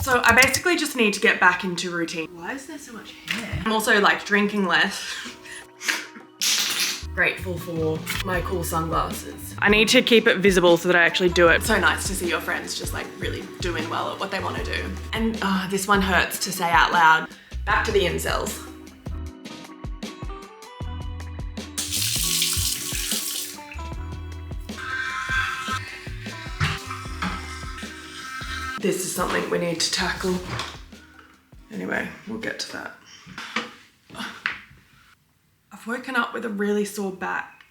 So I basically just need to get back into routine. Why is there so much hair? I'm also like drinking less. Grateful for my cool sunglasses. I need to keep it visible so that I actually do it. It's so nice to see your friends just like really doing well at what they want to do. And this one hurts to say out loud. Back to the incels. This is something we need to tackle. Anyway, we'll get to that. I've woken up with a really sore back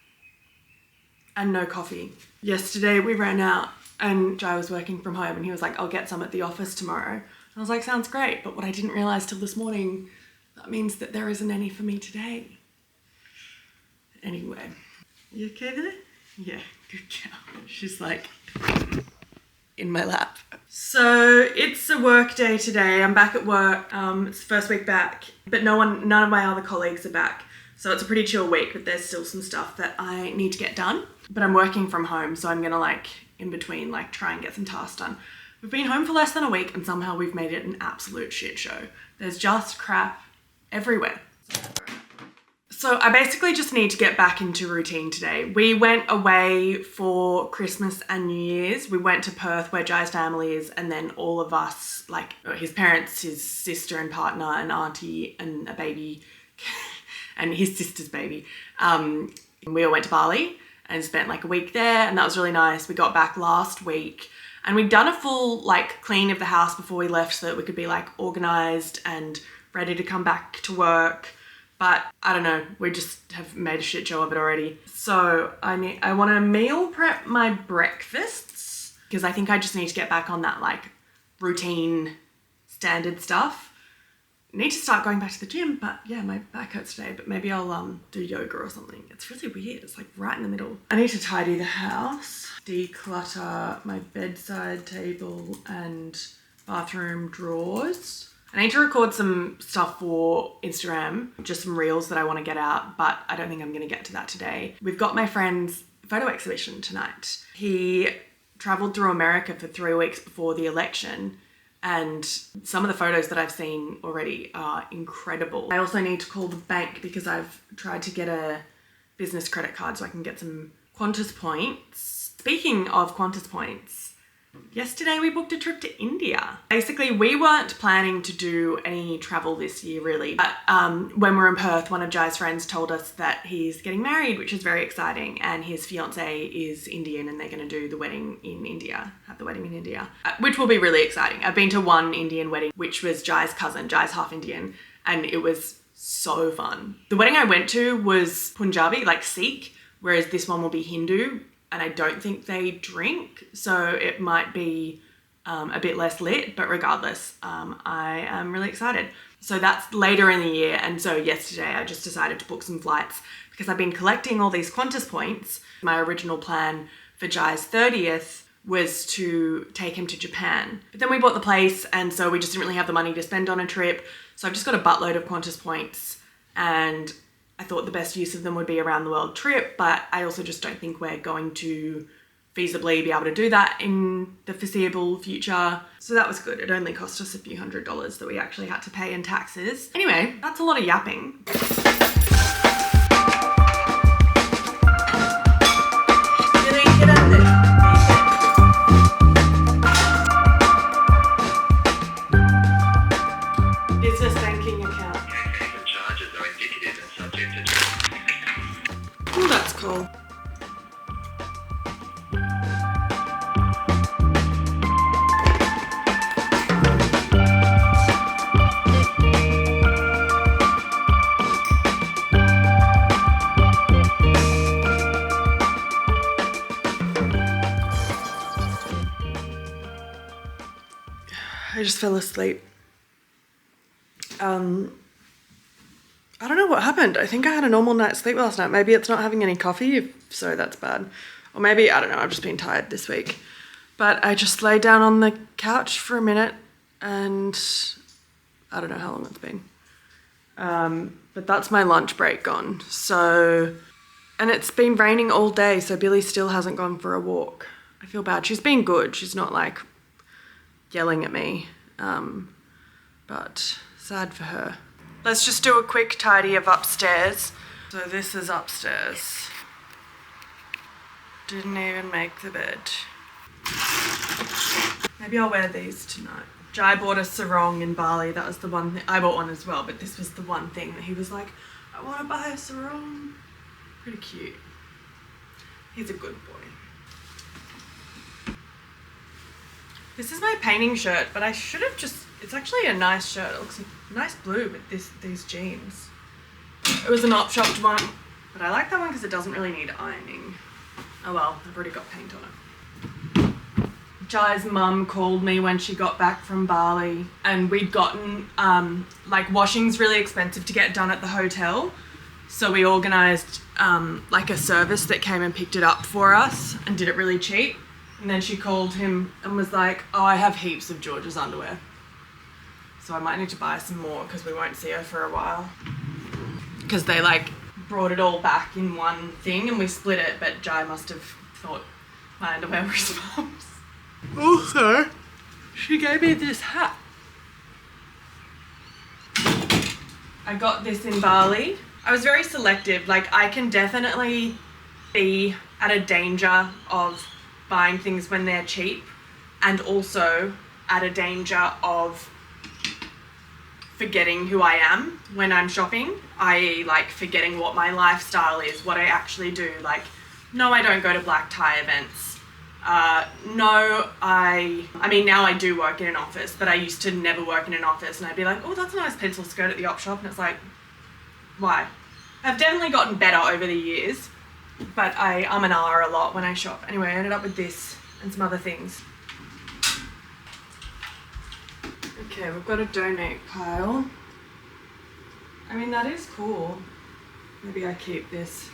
and no coffee. Yesterday we ran out and Jai was working from home and he was like, I'll get some at the office tomorrow. And I was like, sounds great. But what I didn't realize till this morning, that means that there isn't any for me today. Anyway, you okay there? Yeah, good girl. She's like in my lap. So it's a work day today. I'm back at work. It's the first week back, but none of my other colleagues are back. So it's a pretty chill week, but there's still some stuff that I need to get done. But I'm working from home, so I'm gonna like in between like try and get some tasks done. We've been home for less than a week and somehow we've made it an absolute shit show. There's just crap everywhere. So I basically just need to get back into routine today. We went away for Christmas and New Year's. We went to Perth where Jai's family is, and then all of us, like his parents, his sister and partner and auntie and a baby and his sister's baby. We all went to Bali and spent like a week there, and that was really nice. We got back last week and we'd done a full like clean of the house before we left so that we could be like organized and ready to come back to work. But I don't know, we just have made a shit show of it already. So I want to meal prep my breakfasts because I think I just need to get back on that like routine standard stuff. Need to start going back to the gym, but yeah, my back hurts today, but maybe I'll do yoga or something. It's really weird. It's like right in the middle. I need to tidy the house, declutter my bedside table and bathroom drawers. I need to record some stuff for Instagram, just some reels that I want to get out, but I don't think I'm going to get to that today. We've got my friend's photo exhibition tonight. He traveled through America for 3 weeks before the election, and some of the photos that I've seen already are incredible. I also need to call the bank because I've tried to get a business credit card so I can get some Qantas points. Speaking of Qantas points, yesterday we booked a trip to India. Basically, we weren't planning to do any travel this year really, but when we were in Perth, one of Jai's friends told us that he's getting married, which is very exciting, and his fiance is Indian and they're gonna do the wedding in India, have the wedding in India, which will be really exciting. I've been to one Indian wedding, which was Jai's cousin. Jai's half Indian, and it was so fun. The wedding I went to was Punjabi, like Sikh, whereas this one will be Hindu. And I don't think they drink, so it might be a bit less lit, but regardless, I am really excited. So that's later in the year, and so yesterday I just decided to book some flights because I've been collecting all these Qantas points. My original plan for Jai's 30th was to take him to Japan, but then we bought the place, and so we just didn't really have the money to spend on a trip. So I've just got a buttload of Qantas points, and I thought the best use of them would be around the world trip, but I also just don't think we're going to feasibly be able to do that in the foreseeable future. So that was good. It only cost us a few $100s that we actually had to pay in taxes. Anyway, that's a lot of yapping. Business banking account. Charges are indicative and subject to... Oh, that's cool. I just fell asleep. I don't know what happened. I think I had a normal night's sleep last night. Maybe it's not having any coffee, if so that's bad. Or maybe, I don't know, I've just been tired this week. But I just lay down on the couch for a minute and I don't know how long it's been. But that's my lunch break gone. So, and it's been raining all day, so Billy still hasn't gone for a walk. I feel bad. She's been good. She's not like yelling at me. But sad for her. Let's just do a quick tidy of upstairs. So this is upstairs. Didn't even make the bed. Maybe I'll wear these tonight. Jai bought a sarong in Bali. That was the one thing. I bought one as well, but this was the one thing that he was like, I want to buy a sarong. Pretty cute. He's a good boy. This is my painting shirt, but I should have just, it's actually a nice shirt. It looks like a nice blue with these jeans. It was an op-shopped one, but I like that one because it doesn't really need ironing. Oh well, I've already got paint on it. Jai's mum called me when she got back from Bali, and we'd gotten, like, washing's really expensive to get done at the hotel. So we organised, like, a service that came and picked it up for us and did it really cheap. And then she called him and was like, oh, I have heaps of George's underwear. So I might need to buy some more because we won't see her for a while. Because they, like, brought it all back in one thing and we split it, but Jai must have thought my underwear was mum's. Also, she gave me this hat. I got this in Bali. I was very selective. Like, I can definitely be at a danger of buying things when they're cheap, and also at a danger of forgetting who I am when I'm shopping, i.e. like forgetting what my lifestyle is, what I actually do. Like, no, I don't go to black tie events. No, I mean, now I do work in an office, but I used to never work in an office, and I'd be like, oh, that's a nice pencil skirt at the op shop, and it's like, why? I've definitely gotten better over the years, but I and R a lot when I shop. Anyway, I ended up with this and some other things. Okay, we've got a donate pile. I mean, that is cool. Maybe I keep this.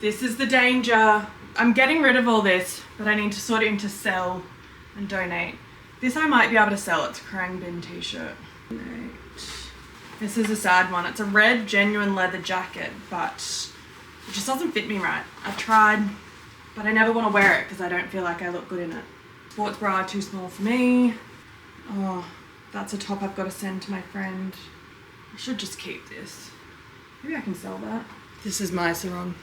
This is the danger. I'm getting rid of all this, but I need to sort it into sell and donate. This I might be able to sell. It's a Krang Bin t-shirt. Donate. This is a sad one. It's a red genuine leather jacket, but it just doesn't fit me right. I've tried, but I never want to wear it because I don't feel like I look good in it. Sports bra too small for me. Oh, that's a top I've got to send to my friend. I should just keep this. Maybe I can sell that. This is my sarong.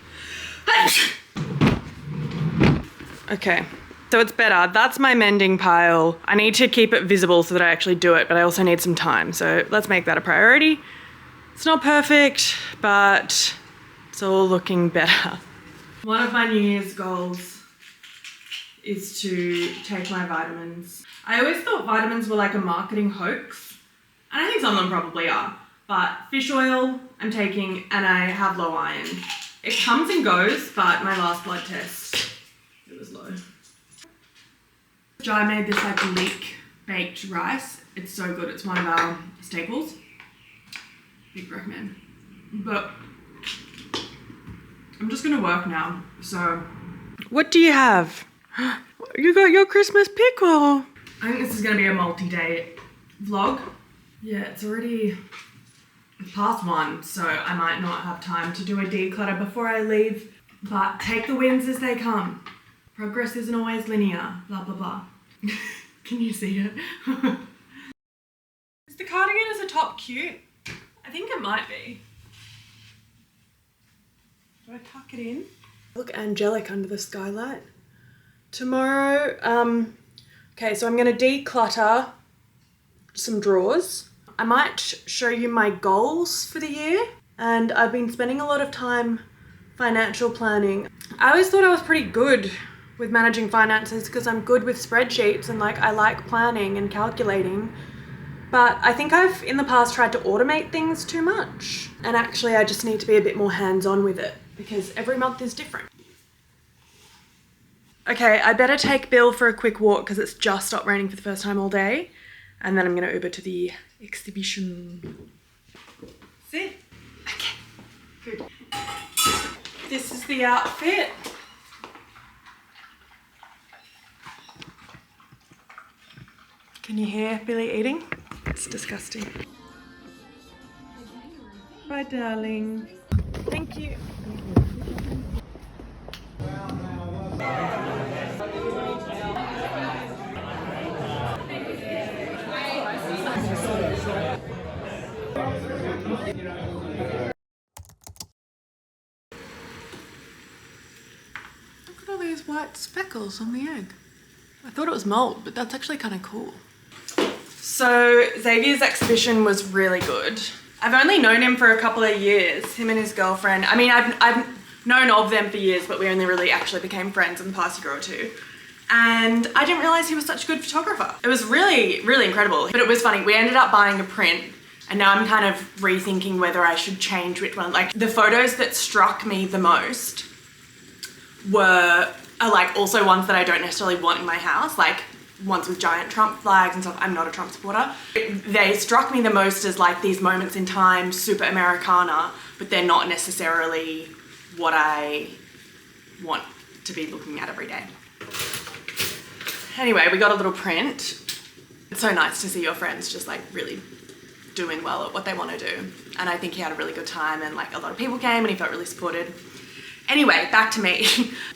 Okay, so it's better. That's my mending pile. I need to keep it visible so that I actually do it, but I also need some time. So let's make that a priority. It's not perfect, but it's all looking better. One of my New Year's goals is to take my vitamins. I always thought vitamins were like a marketing hoax, and I think some of them probably are, but fish oil I'm taking, and I have low iron. It comes and goes, but my last blood test, it was low. Jai made this like leek baked rice. It's so good. It's one of our staples. Big recommend. But I'm just gonna work now, so. What do you have? You got your Christmas pickle. I think this is gonna be a multi-day vlog. Yeah, it's already past 1, so I might not have time to do a declutter before I leave, but take the wins as they come. Progress isn't always linear, blah, blah, blah. Can you see it? Is the cardigan as a top cute? I think it might be. Do I tuck it in? Look angelic under the skylight. Tomorrow, okay, so I'm gonna declutter some drawers. I might show you my goals for the year, and I've been spending a lot of time financial planning. I always thought I was pretty good with managing finances because I'm good with spreadsheets and like I like planning and calculating, but I think I've in the past tried to automate things too much, and actually I just need to be a bit more hands-on with it because every month is different. Okay, I better take Bill for a quick walk because it's just stopped raining for the first time all day, and then I'm gonna Uber to the exhibition. Sit. Okay, good. This is the outfit. Can you hear Billy eating? It's disgusting. Bye, darling. Thank you. Look at all these white speckles on the egg. I thought it was mold, but that's actually kind of cool. So Xavier's exhibition was really good. I've only known him for a couple of years, him and his girlfriend. I mean, I've known of them for years, but we only really actually became friends in the past year or two. And I didn't realize he was such a good photographer. It was really, really incredible. But it was funny, we ended up buying a print and now I'm kind of rethinking whether I should change which one. Like the photos that struck me the most are like also ones that I don't necessarily want in my house, like ones with giant Trump flags and stuff. I'm not a Trump supporter. They struck me the most as like these moments in time, super Americana, but they're not necessarily what I want to be looking at every day. Anyway, we got a little print. It's so nice to see your friends just like really doing well at what they want to do. And I think he had a really good time and like a lot of people came and he felt really supported. Anyway, back to me.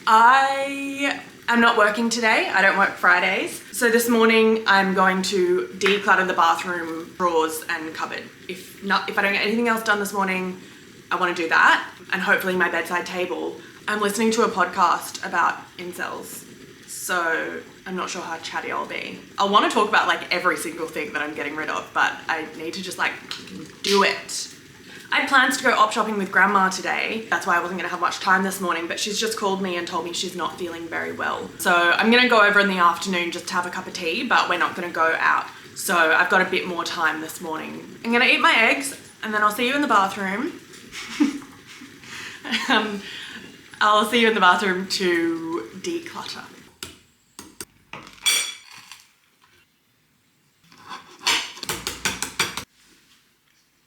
I'm not working today. I don't work Fridays. So this morning I'm going to declutter the bathroom drawers and cupboard. If I don't get anything else done this morning, I want to do that. And hopefully my bedside table. I'm listening to a podcast about incels. So I'm not sure how chatty I'll be. I want to talk about like every single thing that I'm getting rid of, but I need to just like do it. I had plans to go op shopping with grandma today. That's why I wasn't gonna have much time this morning, but she's just called me and told me she's not feeling very well. So I'm gonna go over in the afternoon just to have a cup of tea, but we're not gonna go out. So I've got a bit more time this morning. I'm gonna eat my eggs and then I'll see you in the bathroom. I'll see you in the bathroom to declutter.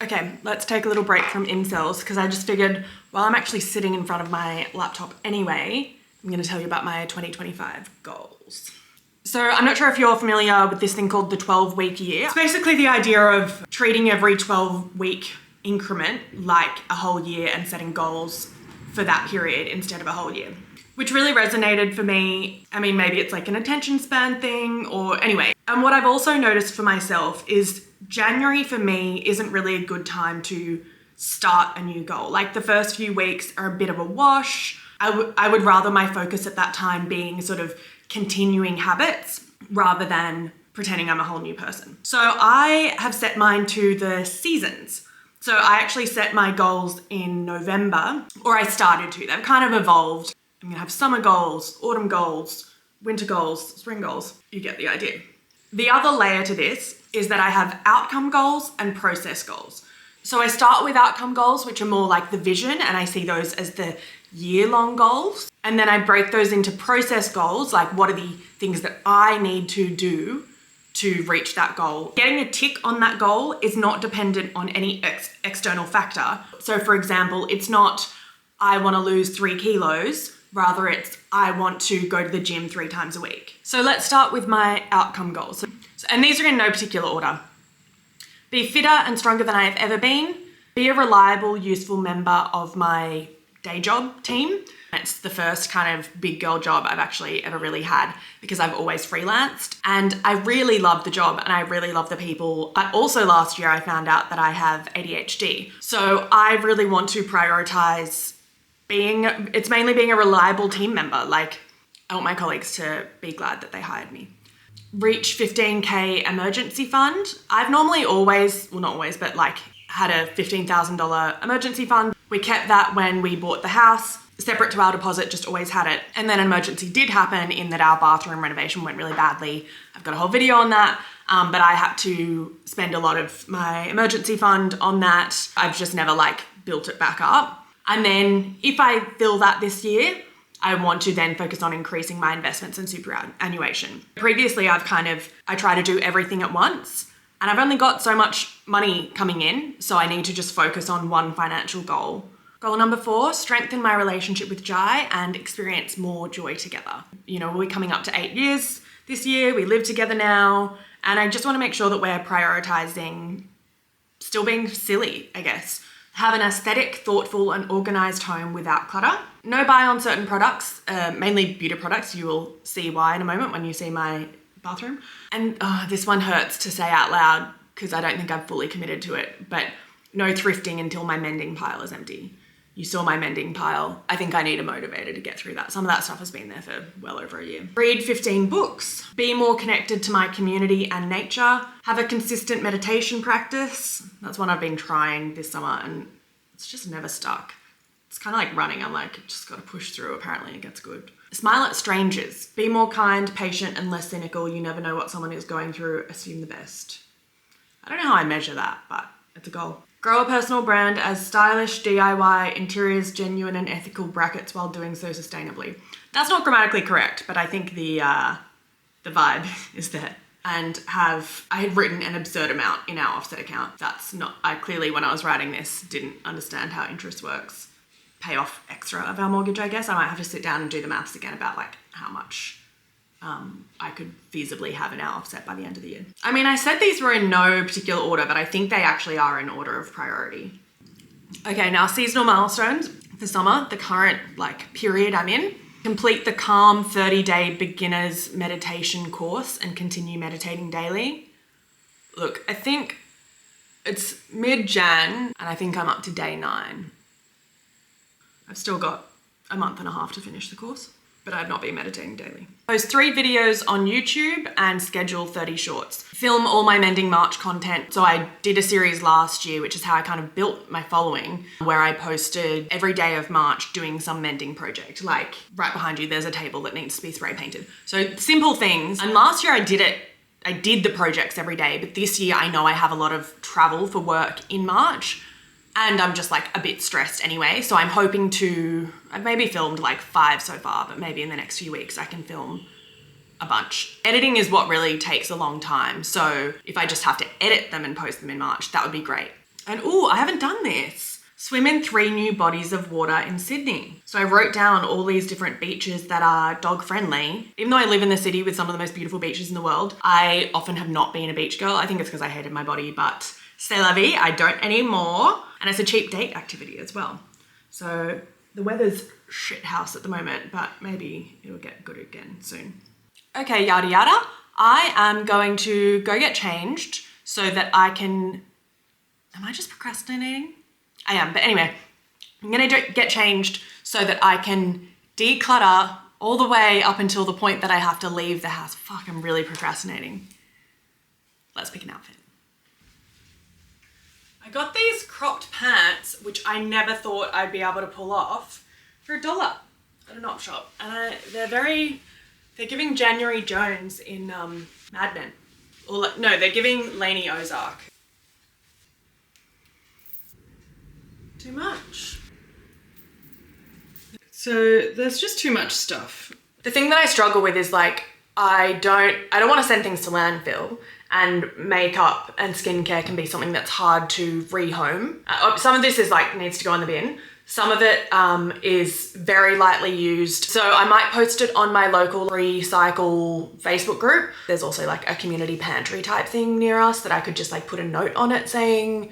Okay, let's take a little break from incels because I just figured while I'm actually sitting in front of my laptop anyway, I'm going to tell you about my 2025 goals. So I'm not sure if you're familiar with this thing called the 12-week year. It's basically the idea of treating every 12-week increment like a whole year and setting goals for that period instead of a whole year, which really resonated for me. I mean, maybe it's like an attention span thing or anyway. And what I've also noticed for myself is January for me isn't really a good time to start a new goal. Like the first few weeks are a bit of a wash. I would rather my focus at that time being sort of continuing habits rather than pretending I'm a whole new person. So I have set mine to the seasons. So I actually set my goals in November, or I started to. They've kind of evolved. I'm gonna have summer goals, autumn goals, winter goals, spring goals. You get the idea. The other layer to this is that I have outcome goals and process goals. So I start with outcome goals, which are more like the vision, and I see those as the year-long goals. And then I break those into process goals, like what are the things that I need to do to reach that goal. Getting a tick on that goal is not dependent on any external factor. So for example, it's not, I want to lose 3 kilos, rather it's, I want to go to the gym 3 times a week. So let's start with my outcome goals. And these are in no particular order. Be fitter and stronger than I have ever been. Be a reliable, useful member of my day job team. It's the first kind of big girl job I've actually ever really had because I've always freelanced. And I really love the job and I really love the people. But also last year I found out that I have ADHD. So I really want to prioritize it's mainly being a reliable team member. Like I want my colleagues to be glad that they hired me. Reach 15K emergency fund. I've normally always, well not always, but like had a $15,000 emergency fund. We kept that when we bought the house, separate to our deposit, just always had it. And then an emergency did happen in that our bathroom renovation went really badly. I've got a whole video on that, but I had to spend a lot of my emergency fund on that. I've just never like built it back up. And then if I fill that this year, I want to then focus on increasing my investments and superannuation. Previously, I try to do everything at once and I've only got so much money coming in, so I need to just focus on one financial goal. Goal number 4, strengthen my relationship with Jai and experience more joy together. You know, we're coming up to 8 years this year, we live together now, and I just want to make sure that we're prioritizing still being silly, I guess. Have an aesthetic, thoughtful and organized home without clutter. No buy on certain products, mainly beauty products. You will see why in a moment when you see my bathroom. And this one hurts to say out loud because I don't think I've fully committed to it, but No thrifting until my mending pile is empty. You saw my mending pile. I think I need a motivator to get through that. Some of that stuff has been there for well over a year. Read 15 books. Be more connected to my community and nature. Have a consistent meditation practice. That's one I've been trying this summer and it's just never stuck. It's kind of like running. I'm like, just got to push through. Apparently it gets good. Smile at strangers. Be more kind, patient, and less cynical. You never know what someone is going through. Assume the best. I don't know how I measure that, but it's a goal. Grow a personal brand as stylish, DIY, interiors, genuine and ethical brackets while doing so sustainably. That's not grammatically correct, but I think the vibe is there. And I had written an absurd amount in our offset account. I clearly, when I was writing this, didn't understand how interest works. Pay off extra of our mortgage, I guess. I might have to sit down and do the maths again about like how much I could feasibly have in our offset by the end of the year. I mean, I said these were in no particular order, but I think they actually are in order of priority. Okay, now seasonal milestones for summer, the current like period I'm in. Complete the Calm 30-day beginners meditation course and continue meditating daily. Look, I think it's mid-Jan and I think I'm up to day 9. I've still got a month and a half to finish the course, but I've not been meditating daily. Post 3 videos on YouTube and schedule 30 shorts. Film all my Mending March content. So I did a series last year, which is how I kind of built my following, where I posted every day of March doing some mending project. Like right behind you, there's a table that needs to be spray painted. So simple things. And last year I did the projects every day, but this year I know I have a lot of travel for work in March. And I'm just like a bit stressed anyway. So I'm hoping I've maybe filmed like 5 so far, but maybe in the next few weeks I can film a bunch. Editing is what really takes a long time. So if I just have to edit them and post them in March, that would be great. And I haven't done this. Swim in 3 new bodies of water in Sydney. So I wrote down all these different beaches that are dog friendly. Even though I live in the city with some of the most beautiful beaches in the world, I often have not been a beach girl. I think it's because I hated my body, but c'est la vie, I don't anymore. And it's a cheap date activity as well. So the weather's shit house at the moment, but maybe it'll get good again soon. Okay, yada yada. I am going to go get changed so that I can, am I just procrastinating? I am, but anyway, I'm gonna get changed so that I can declutter all the way up until the point that I have to leave the house. Fuck, I'm really procrastinating. Let's pick an outfit. I got these cropped pants, which I never thought I'd be able to pull off, for $1 at an op shop. And they're giving January Jones in Mad Men. Or no, they're giving Lainey Ozark. Too much. So there's just too much stuff. The thing that I struggle with is like, I don't want to send things to landfill. And makeup and skincare can be something that's hard to rehome. Some of this is like needs to go in the bin. Some of it is very lightly used. So I might post it on my local recycle Facebook group. There's also like a community pantry type thing near us that I could just like put a note on it saying,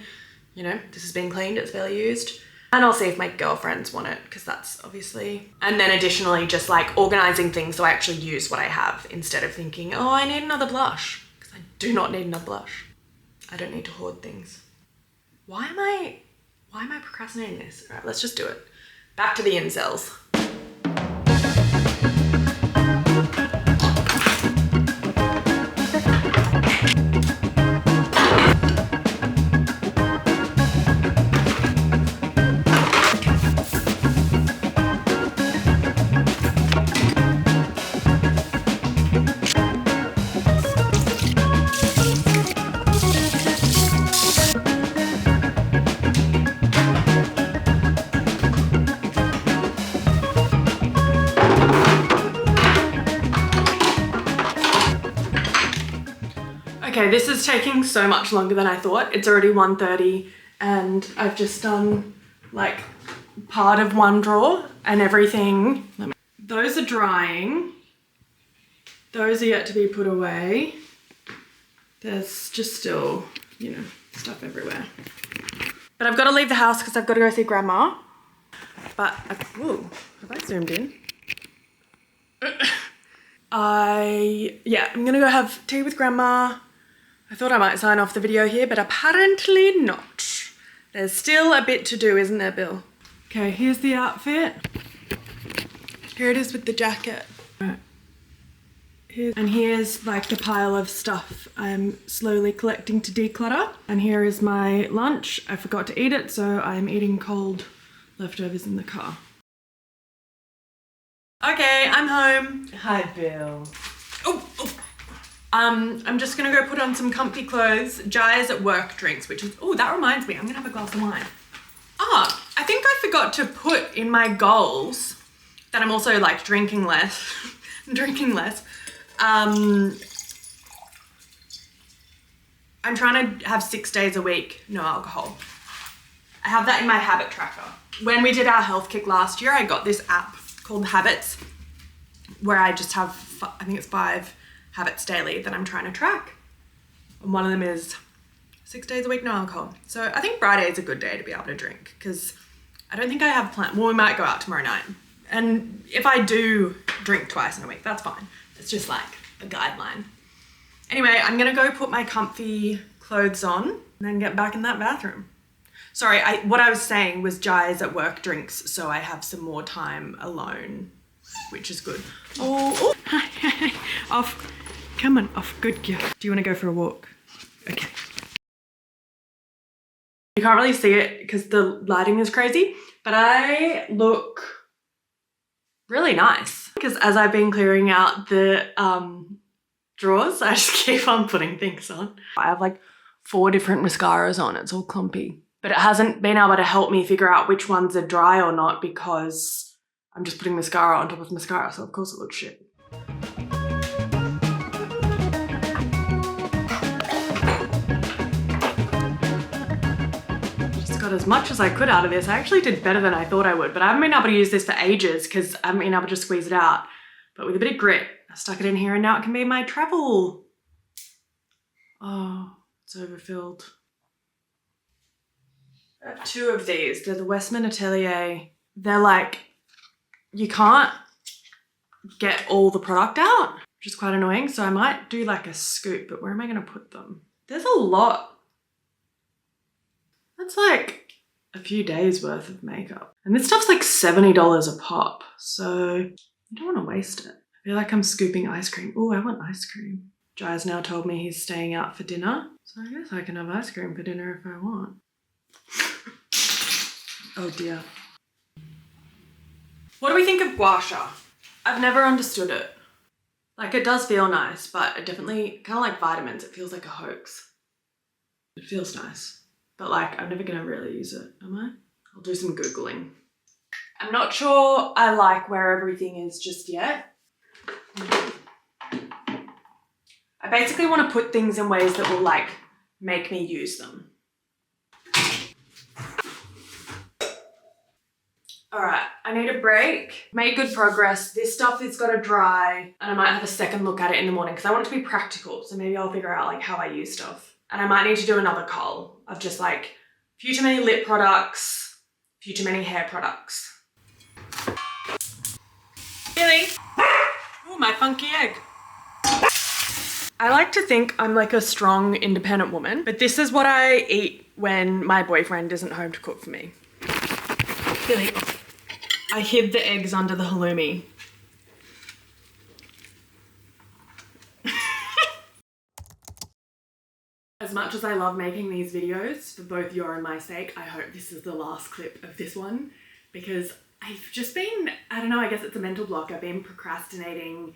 you know, this has been cleaned, it's fairly used. And I'll see if my girlfriends want it because that's obviously. And then additionally, just like organizing things so I actually use what I have instead of thinking, oh, I need another blush. I do not need another blush. I don't need to hoard things. Why am I procrastinating this? All right, let's just do it. Back to the incels. Okay, this is taking so much longer than I thought. It's already 1:30 and I've just done like part of one drawer and everything. Those are drying. Those are yet to be put away. There's just still, you know, stuff everywhere. But I've got to leave the house because I've got to go see grandma. But, whoa, have I zoomed in? I'm gonna go have tea with grandma. I thought I might sign off the video here, but apparently not. There's still a bit to do, isn't there, Bill? Okay, here's the outfit. Here it is with the jacket. Right. Here's like the pile of stuff I'm slowly collecting to declutter. And here is my lunch. I forgot to eat it, so I'm eating cold leftovers in the car. Okay, I'm home. Hi, Bill. Oh. I'm just gonna go put on some comfy clothes. Jai's at work drinks, which is, oh, that reminds me, I'm gonna have a glass of wine. I think I forgot to put in my goals that I'm also like drinking less. I'm trying to have 6 days a week, no alcohol. I have that in my habit tracker. When we did our health kick last year, I got this app called Habits, where I just have, I think it's 5 habits daily that I'm trying to track. And one of them is 6 days a week, no alcohol. So I think Friday is a good day to be able to drink because I don't think I have planned. Well, we might go out tomorrow night. And if I do drink twice in a week, that's fine. It's just like a guideline. Anyway, I'm gonna go put my comfy clothes on and then get back in that bathroom. Sorry, what I was saying was Jai's at work drinks, so I have some more time alone, which is good. Oh. Off. Come on, off. Good girl. Do you want to go for a walk? Okay. You can't really see it because the lighting is crazy, but I look really nice. Because as I've been clearing out the drawers, I just keep on putting things on. I have like 4 different mascaras on. It's all clumpy. But it hasn't been able to help me figure out which ones are dry or not because I'm just putting mascara on top of mascara, so of course it looks shit. Just got as much as I could out of this. I actually did better than I thought I would, but I haven't been able to use this for ages because I haven't been able to squeeze it out. But with a bit of grit, I stuck it in here and now it can be my travel. Oh, it's overfilled. I have 2 of these. They're the Westman Atelier. They're like, you can't get all the product out, which is quite annoying. So I might do like a scoop, but where am I going to put them? There's a lot. That's like a few days worth of makeup. And this stuff's like $70 a pop. So you don't want to waste it. I feel like I'm scooping ice cream. Oh, I want ice cream. Jai's now told me he's staying out for dinner. So I guess I can have ice cream for dinner if I want. Oh dear. What do we think of gua sha? I've never understood it. Like it does feel nice, but it definitely, kind of like vitamins, it feels like a hoax. It feels nice, but like I'm never gonna really use it, am I? I'll do some Googling. I'm not sure I like where everything is just yet. I basically want to put things in ways that will like make me use them. All right, I need a break. Made good progress. This stuff is got to dry and I might have a second look at it in the morning because I want it to be practical. So maybe I'll figure out like how I use stuff. And I might need to do another cull of just like few too many lip products, few too many hair products. Really? Oh, my funky egg. I like to think I'm like a strong, independent woman, but this is what I eat when my boyfriend isn't home to cook for me. Billy. I hid the eggs under the halloumi. As much as I love making these videos for both your and my sake, I hope this is the last clip of this one because I've just been, I don't know, I guess it's a mental block. I've been procrastinating,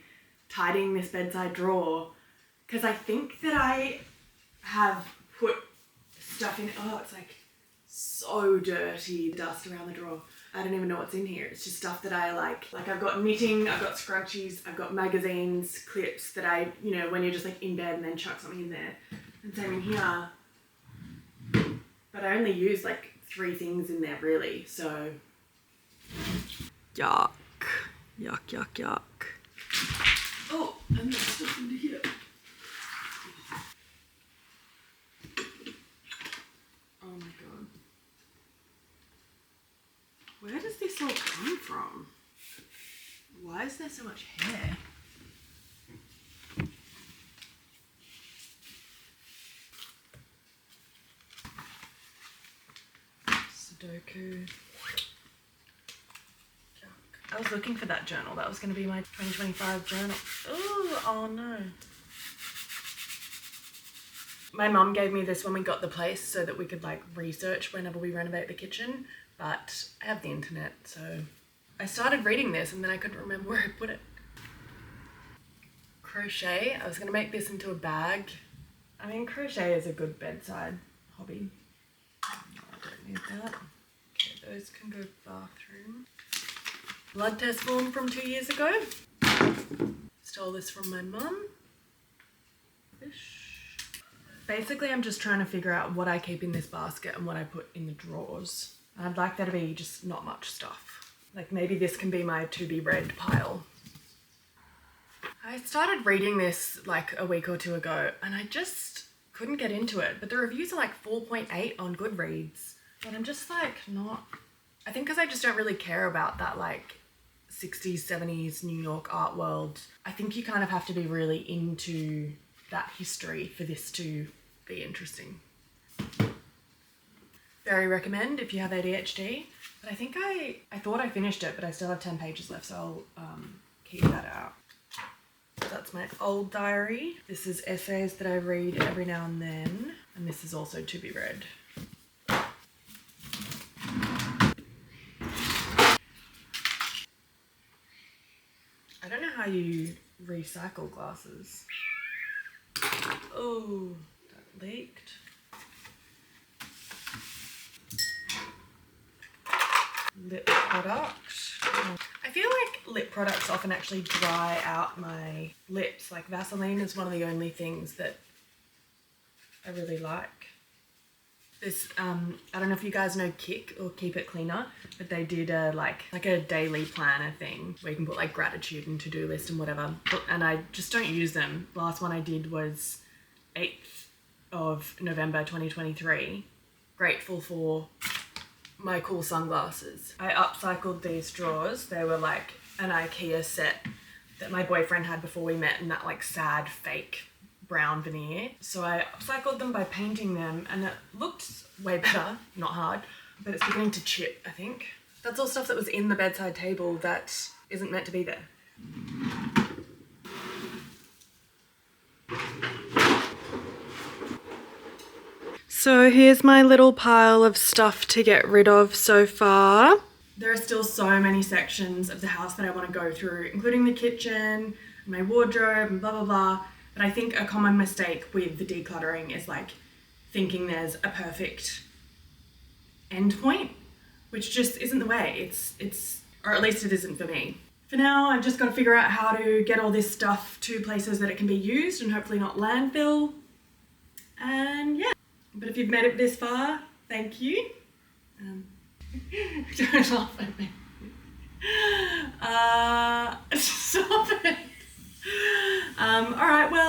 tidying this bedside drawer because I think that I have put stuff in, oh, it's like so dirty, dust around the drawer. I don't even know what's in here. It's just stuff that I like. Like I've got knitting, I've got scrunchies, I've got magazines, clips that I, you know, when you're just like in bed and then chuck something in there. And same in here. But I only use like 3 things in there really, so. Yuck. Yuck, yuck, yuck. Oh, and there's stuff into here. Oh my god. Where does this all come from? Why is there so much hair? Sudoku. I was looking for that journal. That was going to be my 2025 journal. Ooh, oh no. My mum gave me this when we got the place so that we could like research whenever we renovate the kitchen, but I have the internet, so I started reading this and then I couldn't remember where I put it. Crochet. I was going to make this into a bag. I mean, crochet is a good bedside hobby. I don't need that. Okay, those can go bathroom. Blood test form from 2 years ago. Stole this from my mum. Basically, I'm just trying to figure out what I keep in this basket and what I put in the drawers. I'd like there to be just not much stuff. Like maybe this can be my to be read pile. I started reading this like a week or two ago and I just couldn't get into it. But the reviews are like 4.8 on Goodreads. But I'm just like not... I think because I just don't really care about that like 60s, 70s New York art world. I think you kind of have to be really into that history for this to be interesting. Very recommend if you have ADHD. But I think I thought I finished it, but I still have 10 pages left, so I'll keep that out. That's my old diary. This is essays that I read every now and then. And this is also to be read. I don't know how you recycle glasses. Oh, that leaked. Lip product. I feel like lip products often actually dry out my lips. Like Vaseline is one of the only things that I really like. This, I don't know if you guys know Kick or Keep It Cleaner, but they did a like a daily planner thing where you can put like gratitude and to-do list and whatever. And I just don't use them. The last one I did was 8th of November 2023. Grateful for my cool sunglasses. I upcycled these drawers. They were like an IKEA set that my boyfriend had before we met in that like sad fake brown veneer. So I upcycled them by painting them and it looked way better, not hard, but it's beginning to chip, I think. That's all stuff that was in the bedside table that isn't meant to be there. So here's my little pile of stuff to get rid of so far. There are still so many sections of the house that I want to go through, including the kitchen, my wardrobe, and blah, blah, blah. But I think a common mistake with the decluttering is like thinking there's a perfect end point, which just isn't the way. It's, or at least it isn't for me. For now, I've just got to figure out how to get all this stuff to places that it can be used and hopefully not landfill. And yeah. But if you've made it this far, thank you. Don't laugh at me. Stop it. Alright, well,